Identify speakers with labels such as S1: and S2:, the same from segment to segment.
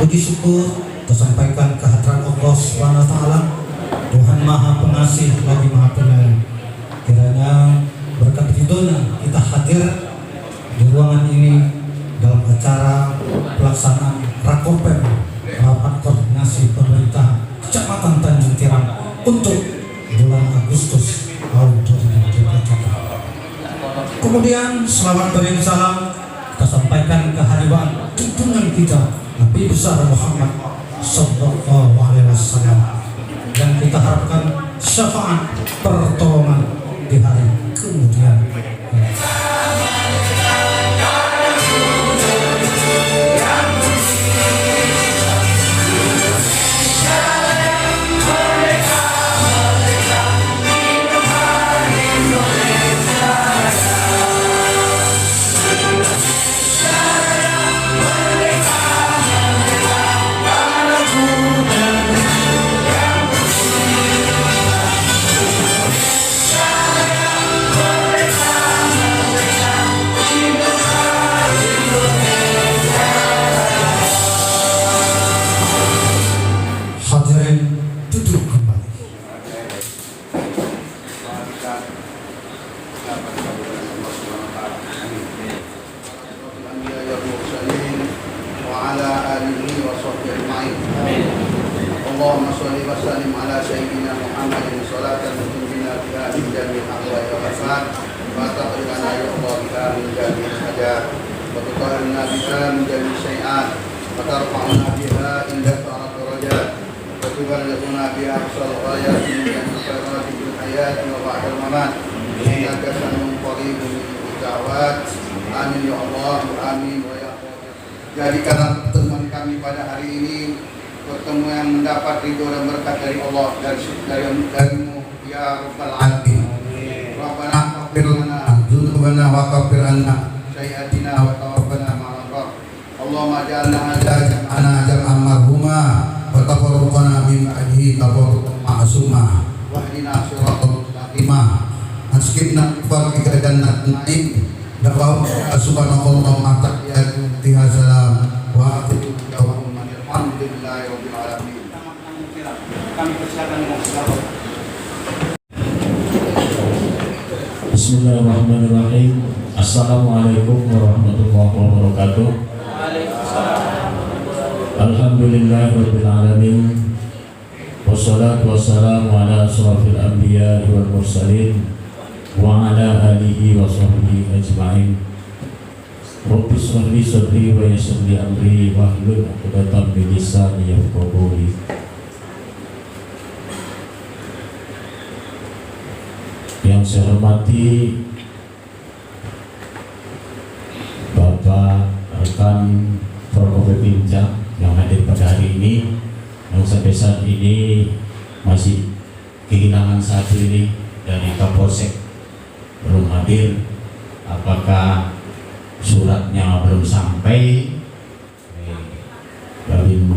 S1: Puji syukur tersampaikan kehadiran Allah SWT, Tuhan Maha Pengasih lagi Maha Penyayang. Kiranya berkat ridhonya kita hadir di ruangan ini dalam acara pelaksanaan Rakopem, rapat koordinasi pemerintah Kecamatan Tanjung Tirang untuk bulan Agustus tahun 2023. Kemudian selamat beri salam kita sampaikan kehadiran tuntunan kita Nabi besar Muhammad Sallallahu Alaihi Wasallam, dan kita harapkan syafaat pertolongan di hari kemudian.
S2: Allahumma sholli wa sallim ala sayyidina Muhammadin salatan tunjina biha min jami'il ahwa'i wal afat wa taqdirana ya Allah biha min jami'il hajat wa tutahhirna biha min jami'il syai'at wa tarfa'una biha inda ta'at darajat wa tuballighuna biha aqsal ghayat min jami'il khairat fil hayat wa ba'dal mamat innaka sami'un qaribun da'wat. Amin ya Allah, amin wa ya Allah. Jadikanlah pertemuan kami pada hari ini pertemuan yang mendapat ridho dan berkat dari Allah, darimu ya Rabbal Alamin. Rabbana ighfir lana dzunubana wa kaffir anna sayyi'atina wa tawaffana ma'al abrar. Allahumma ja'alna hadza jam'an marhuma wa tafarraqna min ba'dihi tafarruqan ma'suma wahdina shiratal mustaqim askibna faqika jannatin na'im dawa subhanallah wa ta'ala salam wa atiqu alhamdulillahi rabbil alamin. Kami persilakan dengan segala.
S3: Bismillahirrahmanirrahim. Assalamualaikum warahmatullahi wabarakatuh. Alhamdulillahirabbil alamin. Wassalatu wassalamu ala asyrafil anbiya'i wal mursalin wa ala alihi wa sahbihi ajma'in. Rabbi shrah li sadri wa yassir li amri wahlul 'uqdatam min lisani yafqahu qawli. Yang saya hormati Bapak rekan Forkopimda yang hadir pada hari ini, yang sampai saat ini masih kehilangan satu ini dari Kapolsek belum hadir. Apakah suratnya belum sampai? Babin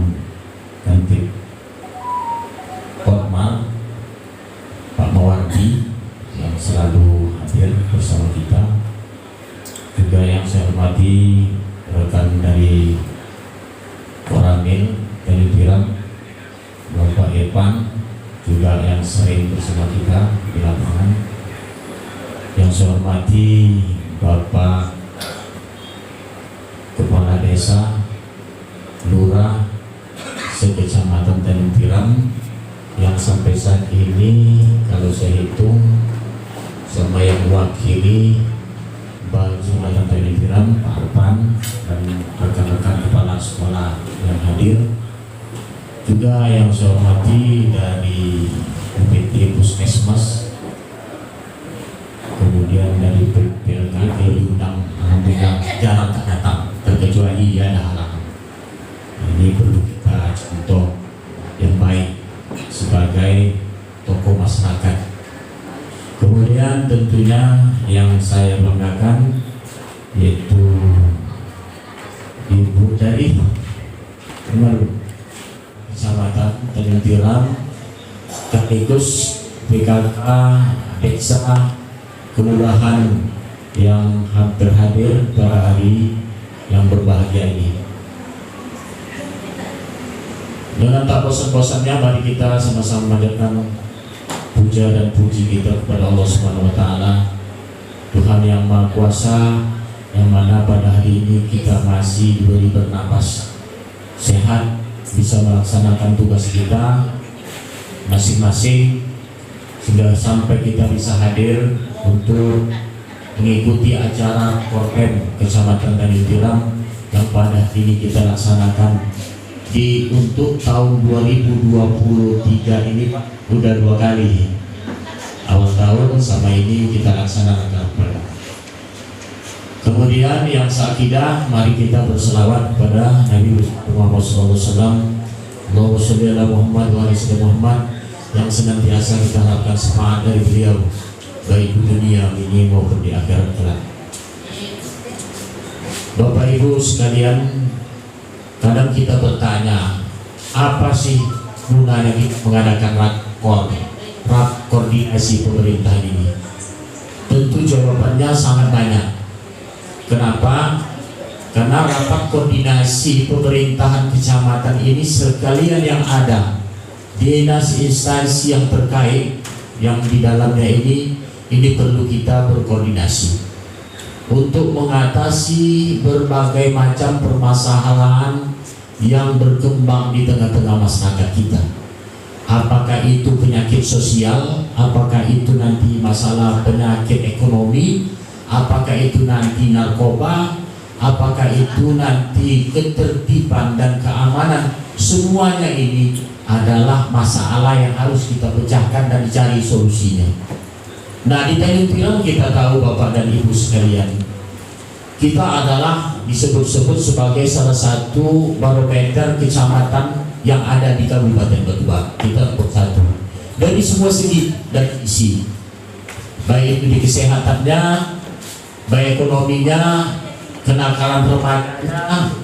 S3: Kantik Kotmal Pak Mawardi yang selalu hadir bersama kita, juga yang saya hormati rekan dari Koramil dari Tiram Bapak Irfan, juga yang sering bersama kita di lapangan. Yang saya hormati Bapak Kepala Desa, Lurah, sekecamatan Tanjung Tirang, yang sampai saat ini kalau saya hitung sama yang mewakili Jumatan Tanjung Tirang, Pak Arpan dan rekan-rekan kepala sekolah yang hadir, juga yang saya hormati dari UPT Puskesmas, kemudian dari PLKT diundang, alhamdulillah jarang tak datang terkecuali ada halangan. Ini perlu kita contoh yang baik sebagai tokoh masyarakat. Kemudian tentunya yang saya banggakan yaitu Ibu dari Kecamatan Tanjung Tirang, sekaligus PKK Desa Kelurahan yang hadir pada hari yang berbahagia ini. Dengan tak bosan-bosannya mari kita sama-sama memanjatkan puja dan puji kita kepada Allah Subhanahu wa taala, Tuhan yang Maha Kuasa, yang mana pada hari ini kita masih diberi bernapas, sehat, bisa melaksanakan tugas kita masing-masing, sehingga sampai kita bisa hadir untuk mengikuti acara Korem Kecamatan Tanjung Tiram yang pada hari ini kita laksanakan untuk tahun 2023 ini Pak, udah 2 kali. Awal tahun sama ini kita laksanakan. Kemudian yang seakidah, mari kita berselawat kepada Nabi Muhammad SAW. Allahumma sholli ala Muhammad wa ala ali Muhammad, yang senantiasa kita harapkan syafaat dari beliau baik di dunia ini maupun di akhirat kelak. Bapak Ibu sekalian, kadang kita bertanya, apa sih gunanya kita mengadakan rak koordinasi pemerintah ini? Tentu jawabannya sangat banyak. Kenapa? Karena rapat koordinasi pemerintahan kecamatan ini sekalian yang ada dinas instansi yang terkait yang di dalamnya ini perlu kita berkoordinasi untuk mengatasi berbagai macam permasalahan yang berkembang di tengah-tengah masyarakat kita. Apakah itu penyakit sosial, apakah itu nanti masalah penyakit ekonomi, apakah itu nanti narkoba, apakah itu nanti ketertiban dan keamanan. Semuanya ini adalah masalah yang harus kita pecahkan dan cari solusinya. Nah, di Tanjung Tiram kita tahu Bapak dan Ibu sekalian, kita adalah disebut-sebut sebagai salah satu barometer kecamatan yang ada di Kabupaten Batubara. Kita bersatu dari semua segi dan isi, baik di kesehatannya, baik ekonominya, kenakalan remajanya.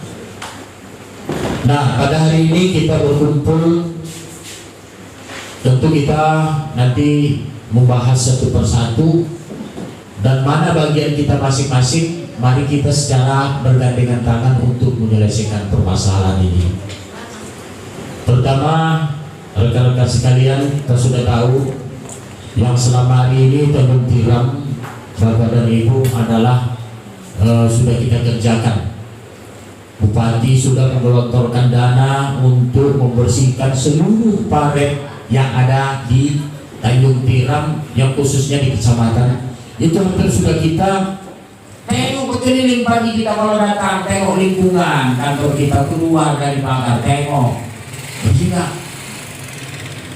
S3: Nah, pada hari ini kita berkumpul, tentu kita nanti membahas satu persatu dan mana bagian kita masing-masing. Mari kita secara bergandengan tangan untuk menyelesaikan permasalahan ini. Pertama, rekan-rekan sekalian, kita sudah tahu yang selama hari ini Tanjung Tiram, Bapak dan Ibu adalah sudah kita kerjakan. Bupati sudah menggelontorkan dana untuk membersihkan seluruh paret yang ada di Tanjung Tiram, yang khususnya di kecamatan. Itu hampir sudah kita tengok berkeliling pagi kita kalau datang, tengok lingkungan kantor kita, keluar dari pagar, tengok bersih nggak?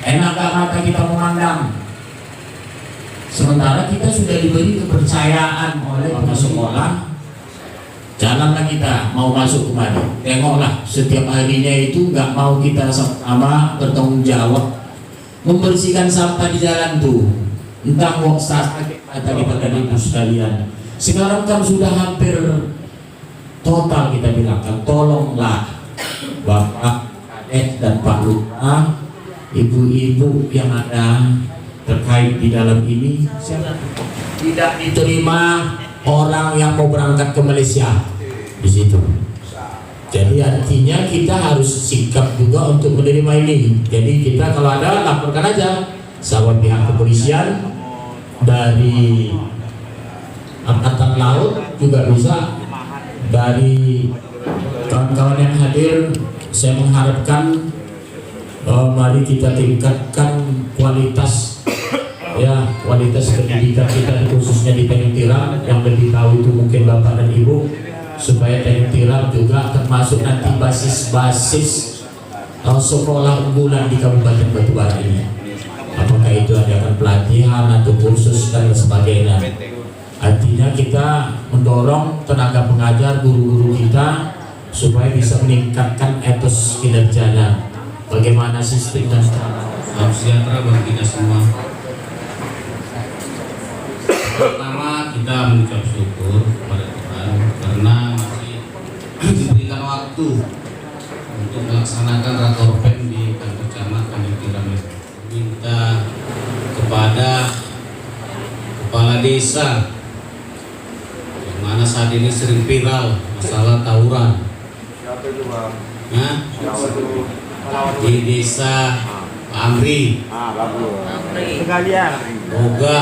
S3: Enak gak mata kita memandang? Sementara kita sudah diberi kepercayaan oleh Bapak sekolah. Jalanlah kita mau masuk kemana, tengoklah setiap harinya itu nggak mau kita sama bertanggung jawab membersihkan sampah di jalan tuh. Entah mau sakit kata kita tadi Ibu sekalian. Sekarang kan sudah hampir total kita bilangkan, tolonglah Bapak Kades dan Pak Lurah, ibu-ibu yang ada terkait di dalam ini, tidak diterima orang yang mau berangkat ke Malaysia di situ. Jadi artinya kita harus sikap juga untuk menerima ini. Jadi kita kalau ada laporkan aja sama pihak kepolisian, dari Angkatan Laut juga bisa, dari kawan-kawan yang hadir. Saya mengharapkan mari kita tingkatkan kualitas pendidikan kita, khususnya di Tanjung Tiram. Yang lebih tahu itu mungkin Bapak dan Ibu, supaya Tanjung Tiram juga termasuk nanti basis sekolah unggulan di Kabupaten Batubara ini. Apakah itu adakan pelatihan atau kursus dan sebagainya. Artinya kita mendorong tenaga pengajar, guru-guru kita supaya bisa meningkatkan etos kinerjanya. Bagaimana sistem dan
S4: salam sejahtera bagi kita semua. Pertama, kita mengucap syukur kepada Tuhan karena masih diberikan waktu untuk melaksanakan rakorpem di kantor camat Tanjung Tiram. Minta kepada kepala desa yang mana saat ini sering viral masalah tawuran.
S2: Siapa itu Bang?
S4: Nah,
S2: Siapa itu?
S4: di desa Amri,
S5: Sekalian.
S4: Boga,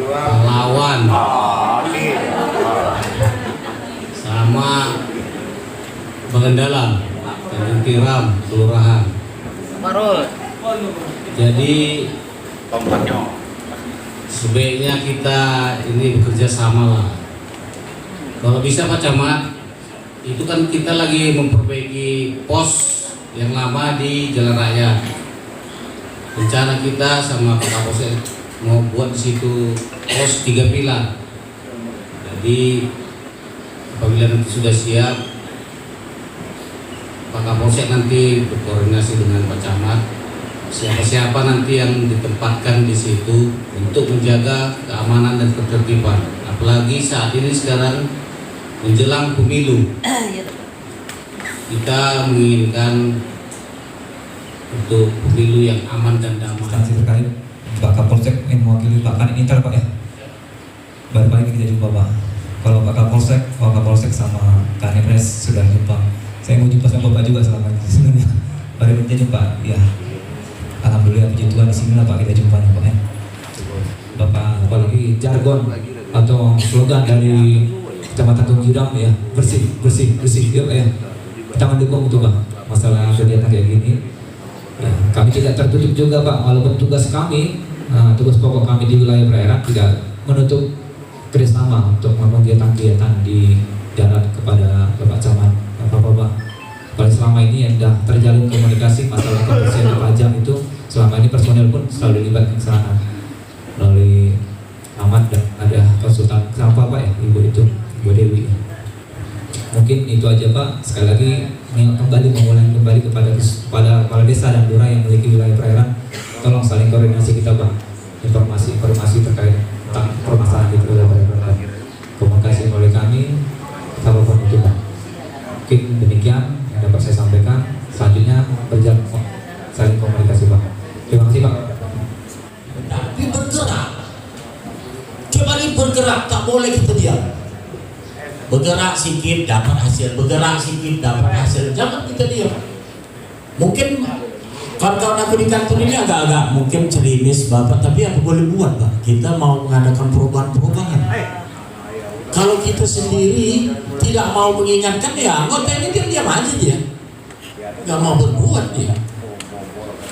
S4: Pahlawan, sama Pengendalan, Tanjung Tiram, Kelurahan. Jadi sebaiknya kita ini bekerja sama lah. Kalau bisa Pak Camat, itu kan kita lagi memperbaiki pos yang lama di Jalan Raya. Rencana kita sama Pak Kapolsek mau buat di situ pos 3 pilar. Jadi apabila nanti sudah siap, Pak Kapolsek nanti berkoordinasi dengan Pak Camat, siapa-siapa nanti yang ditempatkan di situ untuk menjaga keamanan dan ketertiban. Apalagi saat ini sekarang menjelang pemilu, kita menginginkan untuk pemilu yang aman dan damai.
S6: Instansi terkait Pak Kapolsek yang mewakili Pak Kanit Intel Pak ya. Baru-baru ini kita jumpa Pak. Kalau Pak Kapolsek sama Kanipres sudah jumpa. Saya mau jumpa sama Bapak juga selama ini sebenarnya. Baru ini kita jumpa ya. Alhamdulillah puji Tuhan di sini lah Pak kita jumpa nih Pak ya. Bapak apalagi jargon atau slogan dari Kecamatan Tungjidang ya, bersih ya Pak ya. Kita mendukung itu Pak masalah kegiatan kayak gini. Ya, kami tidak tertutup juga Pak, walaupun tugas kami, tugas pokok kami di wilayah perairan tidak menutup kerjasama untuk melakukan kegiatan-kegiatan di darat kepada Bapak Camat, Bapak-Bapak. Kalau selama ini yang sudah terjalin komunikasi masalah kebersihan pajak itu, selama ini personel pun selalu dilibatkan ke sana melalui Ahmad dan ada konsultan kenapa Pak ya, Ibu itu, Ibu Dewi. Mungkin itu aja Pak. Sekali lagi mengulangi kembali kepada kepala desa dan lurah yang memiliki wilayah perairan, tolong saling koordinasi kita Pak, informasi terkait tentang permasalahan di wilayah perairan. Komunikasi oleh kami, apapun itu Pak. Mungkin demikian yang dapat saya sampaikan. Selanjutnya berjalan saling komunikasi Pak. Terima kasih Pak.
S7: Tapi bergerak. Coba ini bergerak, tak boleh kita diam. Bergerak sedikit dapat hasil, bergerak sedikit dapat hasil. Jangan kita diam. Mungkin kawan-kawan aku di kantor ini agak-agak mungkin cerimis Bapak, tapi apa boleh buat Pak? Kita mau mengadakan perubahan-perubahan. Kalau kita sendiri tidak mau mengingatkan ya anggota ini diam aja dia, nggak mau berbuat dia.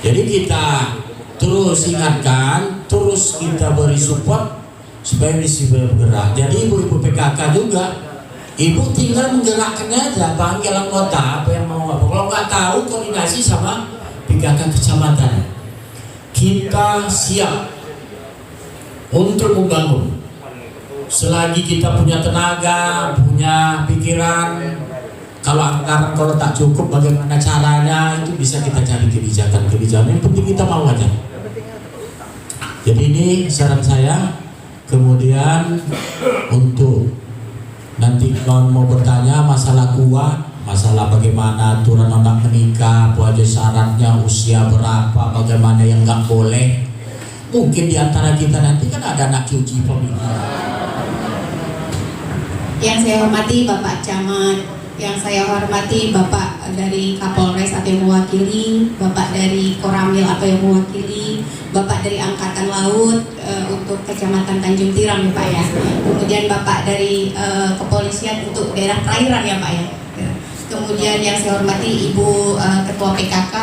S7: Jadi kita terus ingatkan, terus kita beri support supaya bisa bergerak. Jadi ibu-ibu PKK juga, ibu tinggal menggerakkan aja, panggil anggota apa yang mau apa. Kalau nggak tahu koordinasi sama PKK kecamatan. Kita siap untuk membangun. Selagi kita punya tenaga, punya pikiran, kalau anggaran kalau tak cukup bagaimana caranya itu bisa kita cari kebijakan-kebijakan. Yang penting kita mau aja. Jadi ini saran saya. Kemudian untuk nanti kawan mau bertanya masalah kuah, masalah bagaimana aturan anak menikah, apa aja syaratnya, usia berapa, bagaimana yang nggak boleh. Mungkin diantara kita nanti kan ada anak cuci pemilu.
S8: Yang saya hormati Bapak Camat, yang saya hormati Bapak dari Kapolres atau yang mewakili, Bapak dari Koramil atau yang mewakili, Bapak dari Angkatan Laut untuk Kecamatan Tanjung Tiram ya Pak ya. Kemudian Bapak dari Kepolisian untuk daerah perairan ya Pak ya. Kemudian yang saya hormati Ibu Ketua PKK,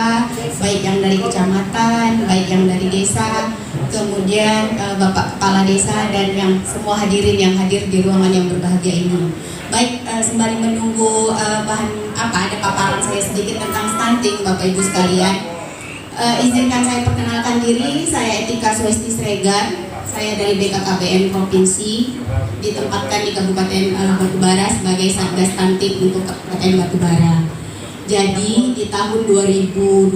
S8: baik yang dari kecamatan, baik yang dari desa, kemudian Bapak Kepala Desa dan yang semua hadirin yang hadir di ruangan yang berbahagia ini. Baik, sembari menunggu bahan ada paparan saya sedikit tentang stunting Bapak Ibu sekalian. Izinkan saya perkenalkan diri, saya Etika Swesti Sregar. Saya dari BKKBN Provinsi, ditempatkan di Kabupaten Batubara sebagai Satgas Stunting untuk Kabupaten Batubara. Jadi di tahun 2021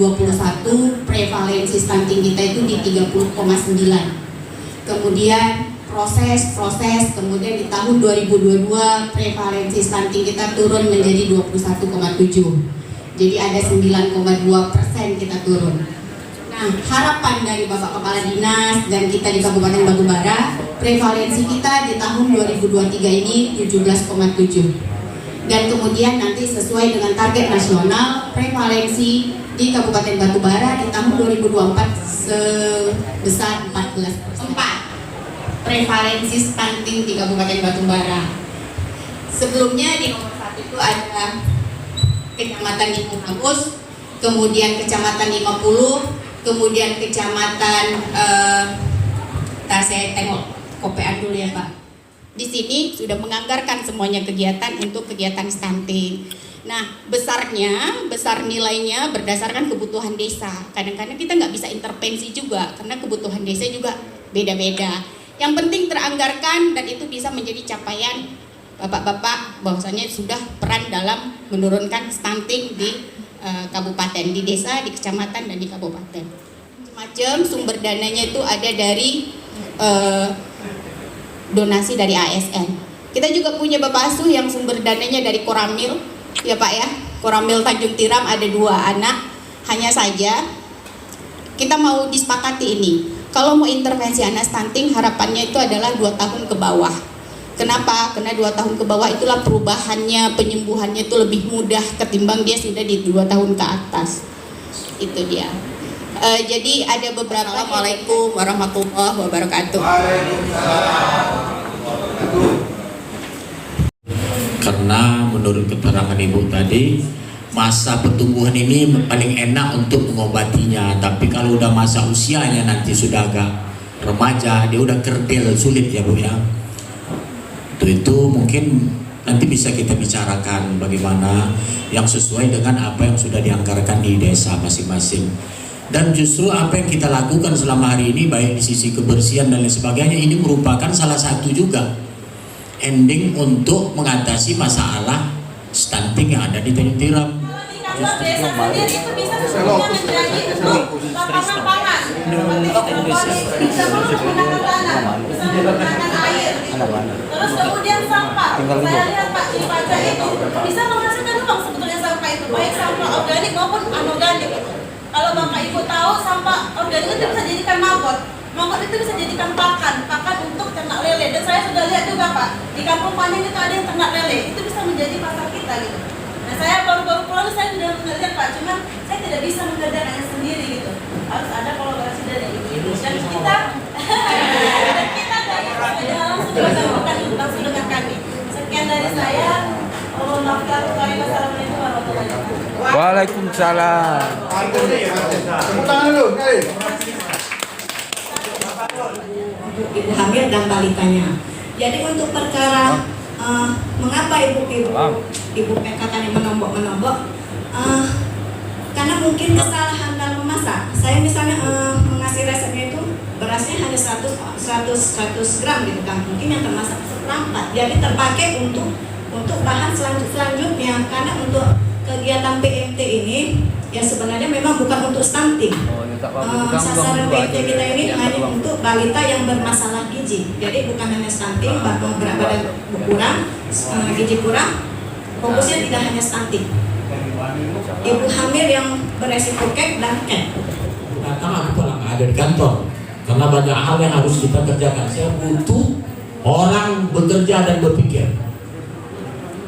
S8: prevalensi stunting kita itu di 30,9. Kemudian proses, kemudian di tahun 2022 prevalensi stunting kita turun menjadi 21,7. Jadi ada 9,2% kita turun. Nah, harapan dari Bapak Kepala Dinas dan kita di Kabupaten Batubara, prevalensi kita di tahun 2023 ini 17,7. Dan kemudian nanti sesuai dengan target nasional prevalensi di Kabupaten Batubara di tahun 2024 sebesar 14%. Prevalensi stunting di Kabupaten Batubara. Sebelumnya di nomor 1 itu ada Kecamatan Lipung-Agus, kemudian Kecamatan 50, kemudian Kecamatan saya tengok kopean dulu ya Pak. Di sini sudah menganggarkan semuanya kegiatan untuk kegiatan stunting. Nah, besar nilainya berdasarkan kebutuhan desa. Kadang-kadang kita nggak bisa intervensi juga karena kebutuhan desa juga beda-beda. Yang penting teranggarkan dan itu bisa menjadi capaian bapak-bapak bahwasanya sudah peran dalam menurunkan stunting di kabupaten, di desa, di kecamatan dan di kabupaten. Macam sumber dananya itu ada dari donasi dari ASN. Kita juga punya Bapak Asuh yang sumber dananya dari Koramil, ya Pak ya. Koramil Tanjung Tiram ada 2 anak. Hanya saja kita mau disepakati ini. Kalau mau intervensi anak stunting harapannya itu adalah 2 tahun ke bawah. Kenapa? Karena 2 tahun ke bawah itulah perubahannya, penyembuhannya itu lebih mudah ketimbang dia sudah di 2 tahun ke atas. Itu dia. Jadi ada beberapa. Assalamualaikum warahmatullahi wabarakatuh.
S7: Karena menurut keterangan Ibu tadi, masa pertumbuhan ini paling enak untuk mengobatinya. Tapi kalau udah masa usianya nanti sudah agak remaja, dia udah kerdil, sulit ya Bu ya. Itu mungkin nanti bisa kita bicarakan bagaimana yang sesuai dengan apa yang sudah dianggarkan di desa masing-masing. Dan justru apa yang kita lakukan selama hari ini baik di sisi kebersihan dan lain sebagainya ini merupakan salah satu juga ending untuk mengatasi masalah stunting yang ada di Tanjung Tiram.
S9: Kantor desa sendiri itu bisa sesungguhnya menjadi lapangan pangan bisa menggunakan tanah, bisa menggunakan air terus kemudian sampah. Saya lihat Pak di pajak itu bisa menghasilkan uang sebetulnya sampah itu, baik sampah organik maupun anorganik. Kalau Bapak Ibu tahu sampah organik itu bisa jadikan mabot itu bisa jadikan pakan untuk ternak lele. Dan saya sudah lihat juga Pak di kampung panen itu ada yang ternak lele, itu bisa menjadi pasar kita gitu. Nah saya baru-baru pulang saya sudah melihat Pak, cuman saya tidak bisa mengerjakannya sendiri gitu. Harus ada kolaborasi dari ibu-ibu dan kita dari langsung dengan kami. Sekian dari saya. Allah maafkan kami. Wassalamualaikum warahmatullahi wabarakatuh.
S5: Waalaikumsalam.
S2: Tepuk tangan dulu, sekali.
S10: Ibu hamil dan balitanya. Jadi untuk perkara mengapa ibu PKK ini menombok, karena mungkin kesalahan dalam memasak. Saya misalnya mengasih resepnya itu berasnya hanya 100 gram gitu kan, mungkin yang termasak seperempat. Jadi terpakai untuk bahan selanjutnya, karena untuk kegiatan PMT ini ya sebenarnya memang bukan untuk stunting. Sasaran PMT kita ini hanya untuk balita yang bermasalah gizi. Jadi bukan hanya stunting, bahkan berat badan kurang, gizi kurang, fokusnya tidak hanya stunting. Ibu hamil yang beresiko kek dan kek.
S7: Datang aku pulang ada di kantor karena banyak hal yang harus kita kerjakan. Saya butuh orang bekerja dan berpikir.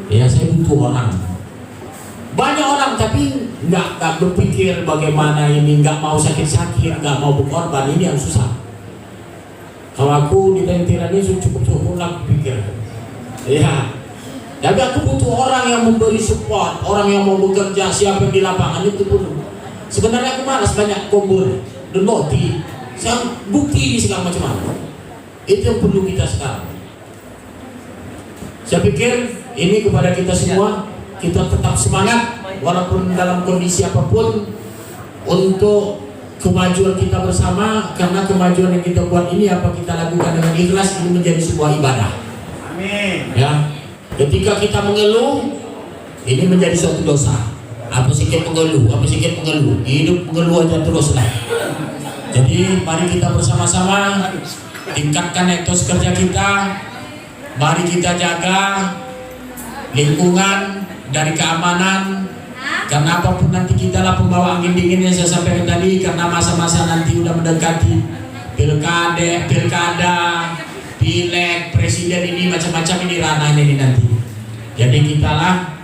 S7: Ya saya butuh orang. Banyak orang tapi nggak berpikir bagaimana ini, nggak mau sakit-sakit, nggak mau berkorban, ini yang susah. Kalau aku di Tanjung Tiram ini cukup pulang pikir. Ya. Tapi aku butuh orang yang memberi support, orang yang mau bekerja, siapa yang di lapangan itu pun. Sebenarnya aku malas banyak kubur dan noti, saya bukti di segala macam. Itu yang perlu kita sekarang. Saya pikir ini kepada kita semua, kita tetap semangat walaupun dalam kondisi apapun untuk kemajuan kita bersama, karena kemajuan yang kita buat ini apa kita lakukan dengan ikhlas ini menjadi sebuah ibadah. Amin. Ya. Ketika kita mengeluh, ini menjadi suatu dosa. Apa sikit mengeluh, hidup mengeluh aja terus lah. Jadi mari kita bersama-sama tingkatkan etos kerja kita. Mari kita jaga lingkungan dari keamanan. Karena apapun nanti kita lah pembawa angin dingin yang saya sampaikan tadi. Karena masa-masa nanti udah mendekati pilkada, pileg, presiden ini macam-macam ini ranahnya ini nanti. Jadi kita lah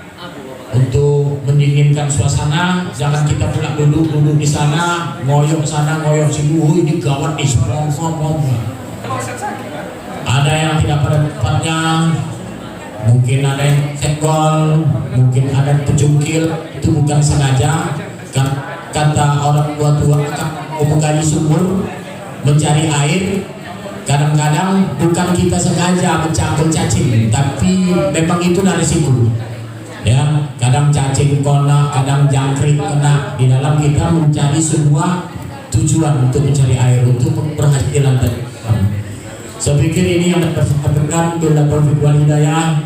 S7: untuk mendinginkan suasana, jangan kita pula duduk di sana, ngoyok sana, ngoyok sini. Ini gawat nih, ada yang tidak pada tempatnya, mungkin ada yang senggol, mungkin ada yang kejungkil, itu bukan sengaja. Kata orang tua akan menggali sumur, mencari air. Kadang-kadang bukan kita sengaja mencampur cacing, tapi memang itu resiko. Ya, kadang cacing kena, kadang jangkrik kena. Di dalam kita mencari semua tujuan untuk mencari air, untuk berhasilan tadi. Saya pikir ini yang dapat saya sampaikan. Bila Taufik wal Hidayah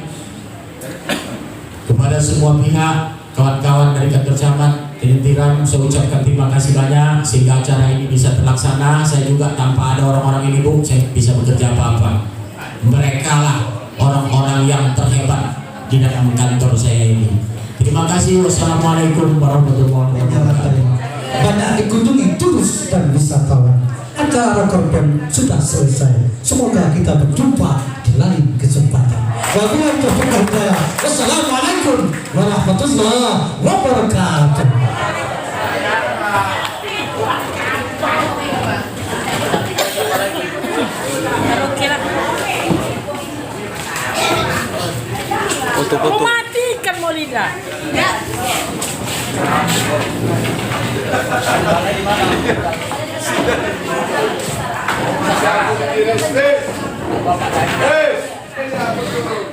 S7: kepada semua pihak, kawan-kawan dari kantor camat Tiram, saya ucapkan terima kasih banyak sehingga acara ini bisa terlaksana. Saya juga tanpa ada orang-orang ini, Bu, saya bisa bekerja apa-apa. Mereka lah orang-orang yang terhebat di dalam kantor saya ini. Terima kasih. Wassalamualaikum warahmatullahi wabarakatuh.
S1: Banyak dikunjungi turis dan wisatawan. Acara korban sudah selesai. Semoga kita berjumpa di lain kesempatan. Wassalamualaikum warahmatullahi wabarakatuh.
S5: Mau matikan Molida.
S2: Hey!